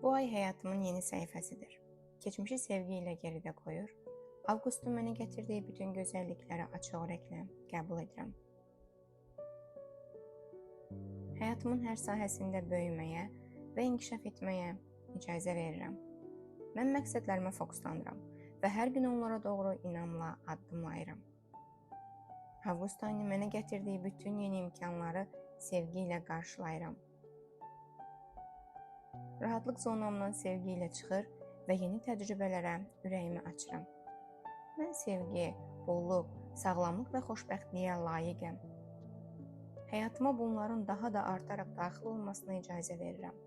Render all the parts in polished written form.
Bu ay həyatımın yeni səhifəsidir. Keçmişi sevgi ilə geridə qoyur, avqustun mənə gətirdiyi bütün gözəllikləri açıq ürəklə qəbul edirəm. Həyatımın hər sahəsində böyüməyə və inkişaf etməyə icazə verirəm. Mən məqsədlərimə fokuslanıram və hər gün onlara doğru inamla addımlayıram. Avqust ayının mənə gətirdiyi bütün yeni imkanları sevgi ilə qarşılayıram. Rahatlıq zonamdan sevgi ilə çıxır və yeni təcrübələrə ürəyimi açıram. Mən sevgi, bolluq, sağlamlıq və xoşbəxtliyə layiqəm. Həyatıma bunların daha da artaraq daxil olmasına icazə verirəm.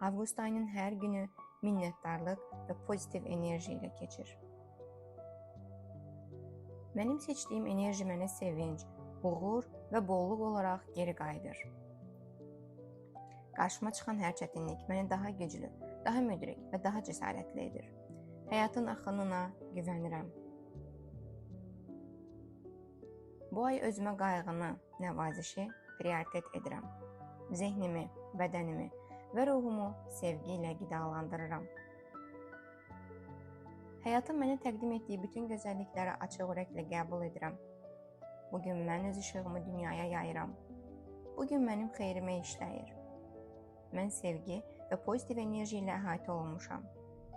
Avqust ayının hər günü minnətdarlıq və pozitiv enerji ilə keçir. Mənim seçdiyim enerji mənə sevinc, uğur və bolluq olaraq geri qayıdır. Qarşıma çıxan hər çətinlik məni daha güclü, daha müdrik və daha cəsarətli edir. Həyatın axınına güvənirəm. Bu ay özümə qayğını, nəvazişi prioritet edirəm. Zehnimi, bədənimi və ruhumu sevgi ilə qidalandırıram. Həyatın mənə təqdim etdiyi bütün gözəllikləri açıq ürəklə qəbul edirəm. Bugün mən öz işığımı dünyaya yayıram. Bugün mənim xeyrimə işləyir. Mən sevgi və pozitiv enerji ilə əhatə olunmuşam.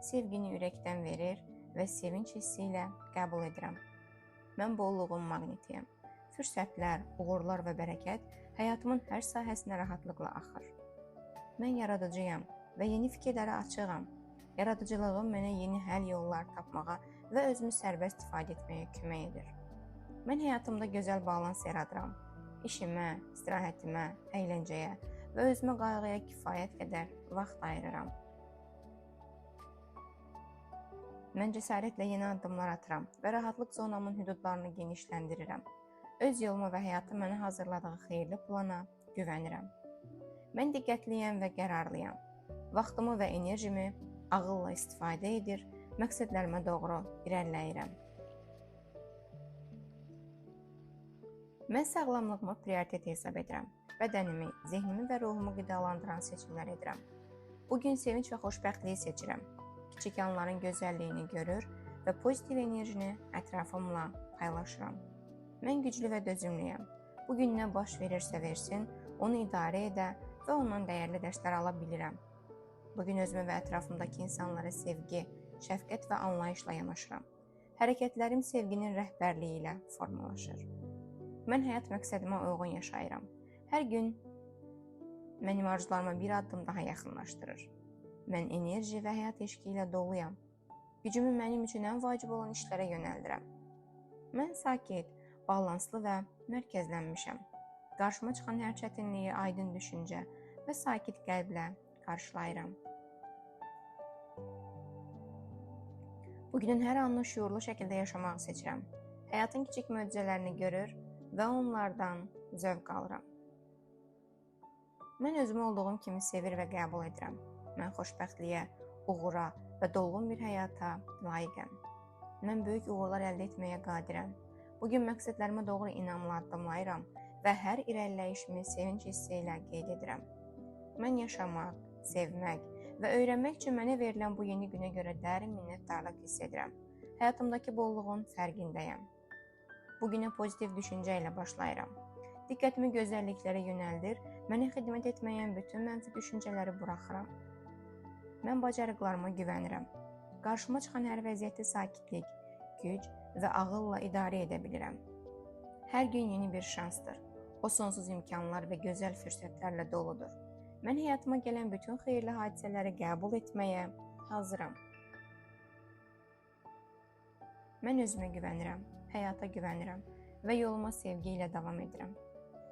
Sevgini ürəkdən verir və sevinç hissi ilə qəbul edirəm. Mən bolluğun maqnitiyəm. Fürsətlər, uğurlar və bərəkət həyatımın hər sahəsinə rahatlıqla axır. Mən yaradıcıyam və yeni fikirlərə açığam. Yaradıcılığım mənə yeni həll yollar tapmağa və özümü sərbəst ifadə etməyə kömək edir. Mən həyatımda gözəl balans yaradıram. İşimə, istirahətimə, əyləncəyə və özümə qayğıya kifayət qədər vaxt ayırıram. Mən cəsarətlə yeni addımlar atıram və rahatlıq zonamın hüdudlarını genişləndirirəm. Öz yoluma və həyatım mənə hazırladığı xeyirli plana güvənirəm. Mən diqqətliyəm və qərarlıyam. Vaxtımı və enerjimi ağılla istifadə edir, məqsədlərimə doğru irəliləyirəm. Mən sağlamlığımı prioritet hesab edirəm. Bədənimi, zehnimi və ruhumu qidalandıran seçimlər edirəm. Bugün sevinç və xoşbəxtliyi seçirəm. Kiçik anların gözəlliyini görür və pozitiv enerjini ətrafımla paylaşıram. Mən güclü və dözümlüyəm. Bugün nə baş verirsə versin, onu idarə edə və ondan dəyərli dərslər ala bilirəm. Bugün özümə və ətrafımdakı insanlara sevgi, şəfqət və anlayışla yanaşıram. Hərəkətlərim sevginin rəhbərliyi ilə formalaşır. Mən həyat məqsədimə uyğun yaşayıram. Hər gün mənim arzularıma bir addım daha yaxınlaşdırır. Mən enerji və həyat eşqi ilə doluyam. Gücümü mənim üçün ən vacib olan işlərə yönəldirəm. Mən sakit, balanslı və mərkəzlənmişəm. Qarşıma çıxan hər çətinliyi aydın düşüncə və sakit qəlblə qarşılayıram. Bugünün hər anını şüurlu şəkildə yaşamağı seçirəm. Həyatın kiçik möcüzələrini görür və onlardan zövq alıram. Mən özümü olduğum kimi sevir və qəbul edirəm. Mən xoşbəxtliyə, uğura və dolğun bir həyata layiqəm. Mən böyük uğurlar əldə etməyə qadirəm. Bugün məqsədlərimə doğru inamla addımlayıram və hər irəliləyişimi sevinç hissi ilə qeyd edirəm. Mən yaşamaq, sevmək və öyrənmək üçün mənə verilən bu yeni günə görə dərin minnətdarlıq hiss edirəm. Həyatımdakı bolluğun fərqindəyəm. Bugünə pozitiv düşüncə ilə başlayıram. Diqqətimi gözəlliklərə yönəldir, mənə xidmət etməyən bütün mənfi düşüncələri buraxıram. Mən bacarıqlarıma güvənirəm. Qarşıma çıxan hər vəziyyəti sakitlik, güc və ağılla idarə edə bilirəm. Hər gün yeni bir şansdır. O sonsuz imkanlar və gözəl fürsətlərlə doludur. Mən həyatıma gələn bütün xeyirli hadisələri qəbul etməyə hazıram. Mən özümə güvənirəm, həyata güvənirəm və yoluma sevgi ilə davam edirəm.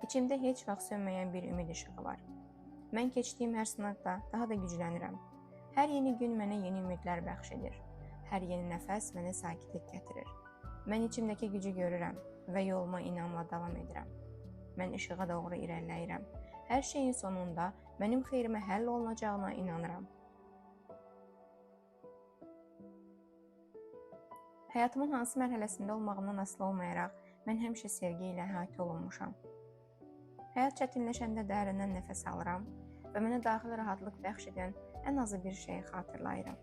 İçimdə heç vaxt sönməyən bir ümid işığı var. Mən keçdiyim hər sınaqda daha da güclənirəm. Hər yeni gün mənə yeni ümidlər bəxş edir. Hər yeni nəfəs mənə sakitlik gətirir. Mən içimdəki gücü görürəm və yoluma inamla davam edirəm. Mən işığa doğru irəliləyirəm. Hər şeyin sonunda mənim xeyrimə həll olunacağına inanıram. Həyatımın hansı mərhələsində olmağımdan asılı olmayaraq, mən həmişə sevgi ilə əhatə olunmuşam. Həyat çətinləşəndə dərindən nəfəs alıram və mənə daxili rahatlıq bəxş edən ən azı bir şeyi xatırlayıram.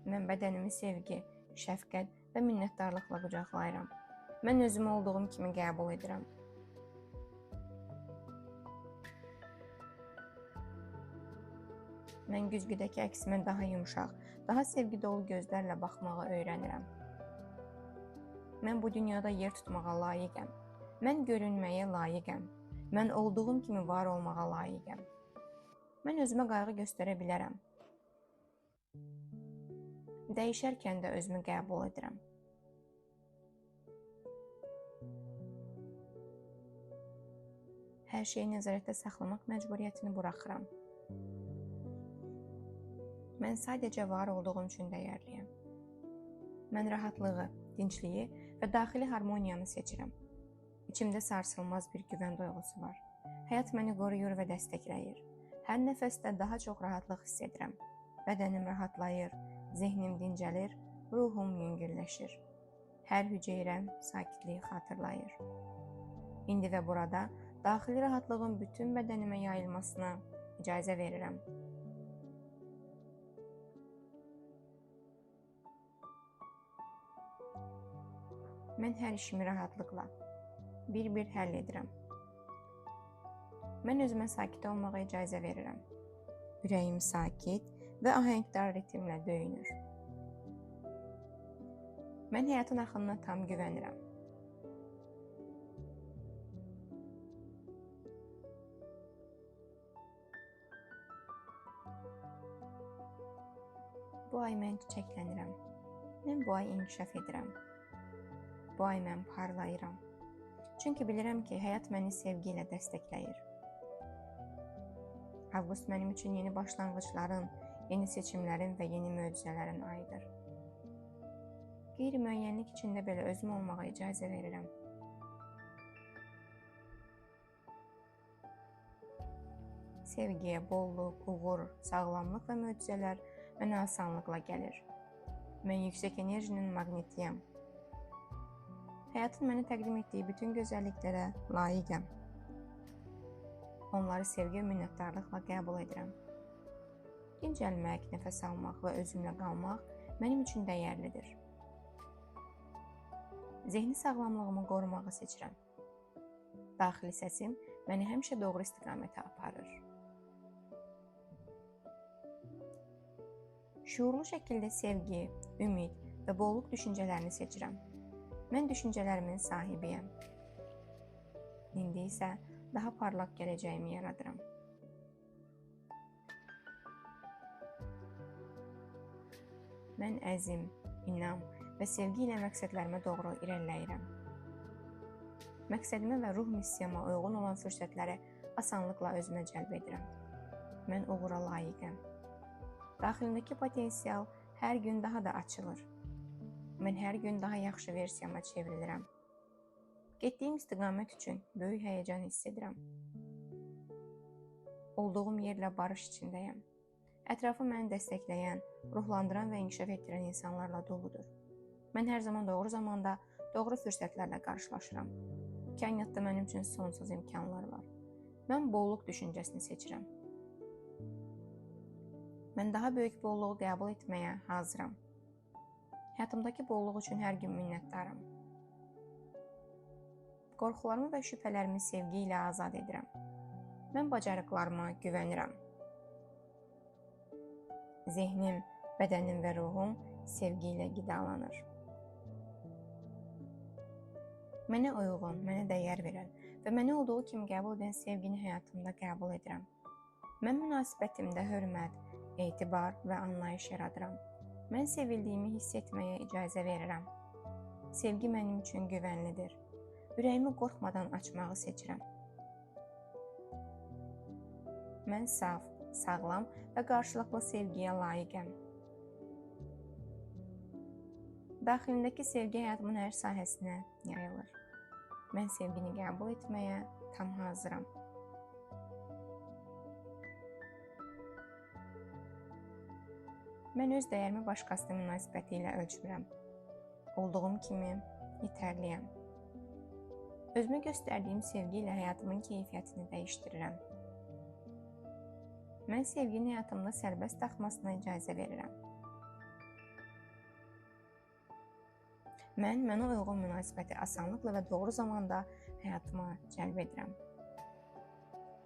Mən bədənimi sevgi, şəfqət və minnətdarlıqla qucaqlayıram. Mən özümü olduğum kimi qəbul edirəm. Mən güzgüdəki əksimə daha yumşaq, daha sevgi dolu gözlərlə baxmağı öyrənirəm. Mən bu dünyada yer tutmağa layiqəm. Mən görünməyə layiqəm. Mən olduğum kimi var olmağa layiqəm. Mən özümə qayğı göstərə bilərəm. Dəyişərkən də özümü qəbul edirəm. Hər şeyi nəzarətdə saxlamaq məcburiyyətini buraxıram. Mən sadəcə var olduğum üçün dəyərliyəm. Mən rahatlığı, dincliyi və daxili harmoniyanı seçirəm. İçimdə sarsılmaz bir güvən duyğusu var. Həyat məni qoruyur və dəstəkləyir. Hər nəfəsdə daha çox rahatlıq hiss edirəm. Bədənim rahatlayır, zehnim dincəlir, ruhum yüngülləşir. Hər hüceyrəm sakitliyi xatırlayır. İndi və burada daxili rahatlığın bütün bədənimə yayılmasına icazə verirəm. Mən hər işimi rahatlıqla, bir-bir həll edirəm. Mən özümə sakit olmağa icazə verirəm. Ürəyim sakit və ahəngdar ritmlə döyünür. Mən həyatın axınına tam güvənirəm. Bu ay mən çiçəklənirəm. Mən bu ay inkişaf edirəm. Bu ay mən parlayıram. Çünki bilirəm ki, həyat məni sevgi ilə dəstəkləyir. Avqust mənim üçün yeni başlanğıcların, yeni seçimlərin və yeni möcüzələrin ayıdır. Qeyri-müəyyənlik içində belə özüm olmağa icazə verirəm. Sevgiyə, bolluq, uğur, sağlamlıq və möcüzələr mənə asanlıqla gəlir. Mən yüksək enerjinin maqnitiyəm. Həyatın mənə təqdim etdiyi bütün gözəlliklərə layiqəm. Onları sevgi və minnətdarlıqla qəbul edirəm. Dincəlmək, nəfəs almaq və özümlə qalmaq mənim üçün dəyərlidir. Zehni sağlamlığımı qorumağı seçirəm. Daxili səsim məni həmişə doğru istiqamətə aparır. Şuurlu şəkildə sevgi, ümid və bolluq düşüncələrini seçirəm. Mən düşüncələrimin sahibiyəm. İndi isə daha parlaq gələcəyimi yaradıram. Mən əzm, inam və sevgi ilə məqsədlərimə doğru irəliləyirəm. Məqsədimə və ruh missiyama uyğun olan fürsətləri asanlıqla özümə cəlb edirəm. Mən uğura layiqəm. Daxilimdəki potensial hər gün daha da açılır. Mən hər gün daha yaxşı versiyama çevrilirəm. Getdiyim istiqamət üçün böyük həyəcan hiss edirəm. Olduğum yerlə barış içindəyəm. Ətrafı məni dəstəkləyən, ruhlandıran və inkişaf etdirən insanlarla doludur. Mən hər zaman doğru zamanda, doğru fürsətlərlə qarşılaşıram. Kainatda mənim üçün sonsuz imkanlar var. Mən bolluq düşüncəsini seçirəm. Mən daha böyük bolluğu qəbul etməyə hazıram. Həyatımdakı bolluq üçün hər gün minnətdaram. Qorxularımı və şübhələrimi sevgi ilə azad edirəm. Mən bacarıqlarıma güvənirəm. Zehnim, bədənim və ruhum sevgi ilə qidalanır. Mənə uyğun, mənə dəyər verən və mənə olduğu kimi qəbul edən sevgini həyatımda qəbul edirəm. Mən münasibətimdə hörmət, etibar və anlayış yaradıram. Mən sevildiyimi hiss etməyə icazə verirəm. Sevgi mənim üçün güvənlidir. Ürəyimi qorxmadan açmağı seçirəm. Mən saf, sağlam və qarşılıqlı sevgiyə layiqəm. Daxilimdəki sevgi həyatımın hər sahəsinə yayılır. Mən sevgini qəbul etməyə tam hazıram. Mən öz dəyərimi başqasının münasibəti ilə ölçmürəm. Olduğum kimi yetərliyəm. Özümə göstərdiyim sevgi ilə həyatımın keyfiyyətini dəyişdirirəm. Mən sevginin həyatımda sərbəst axmasına icazə verirəm. Mən mənə uyğun münasibəti asanlıqla və doğru zamanda həyatıma cəlb edirəm.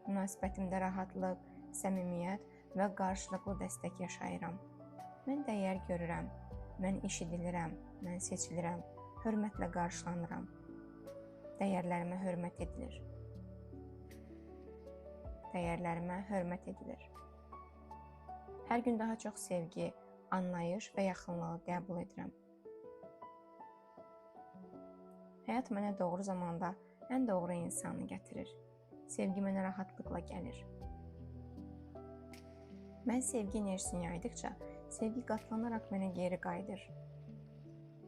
Münasibətimdə rahatlıq, səmimiyyət və qarşılıqlı dəstək yaşayıram. Mən dəyər görürəm, mən eşidilirəm, mən seçilirəm, hörmətlə qarşılanıram. Dəyərlərimə hörmət edilir. Dəyərlərimə hörmət edilir. Hər gün daha çox sevgi, anlayış və yaxınlığı qəbul edirəm. Həyat mənə doğru zamanda ən doğru insanı gətirir. Sevgi mənə rahatlıqla gəlir. Mən sevgi enerjisini yaydıqca, sevgi qatlanaraq mənə geri qayıdır.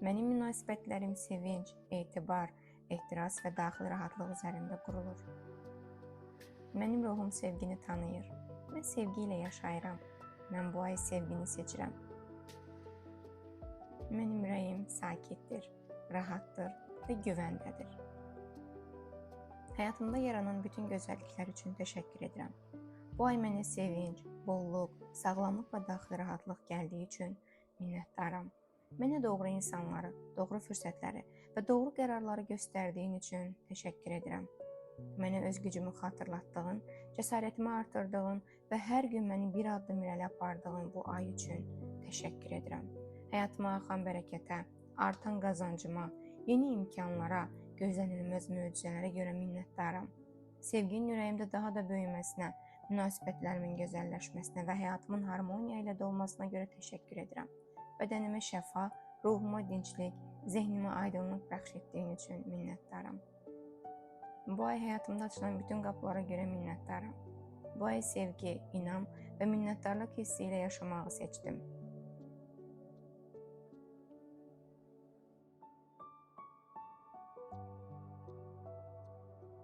Mənim münasibətlərim sevinc, etibar, ehtiras və daxili rahatlıq üzərində qurulur. Mənim ruhum sevgini tanıyır. Mən sevgi ilə yaşayıram. Mən bu ay sevgini seçirəm. Mənim ürəyim sakitdir, rahatdır və güvəndədir. Həyatımda yaranan bütün gözəlliklər üçün təşəkkür edirəm. Bu ay mənə sevinc, bolluq, sağlamlıq və daxili rahatlıq gəldiyi üçün minnətdaram. Mənə doğru insanları, doğru fürsətləri və doğru qərarları göstərdiyin üçün təşəkkür edirəm. Mənə öz gücümü xatırlatdığın, cəsarətimi artırdığın və hər gün məni bir addım irəli apardığın bu ay üçün təşəkkür edirəm. Həyatıma axan bərəkətə, artan qazancıma, yeni imkanlara, gözlənilməz möcüzələrə görə minnətdaram. Sevginin ürəyimdə daha da böyüməsinə, münasibətlərimin gözəlləşməsinə və həyatımın harmoniya ilə dolmasına görə təşəkkür edirəm. Bədənimə şəfa, ruhuma dinclik, zehnimə aydınlıq bəxş etdiyin üçün minnətdaram. Bu ay həyatımda açılan bütün qapılara görə minnətdaram. Bu ay sevgi, inam və minnətdarlıq hissi ilə yaşamağı seçdim.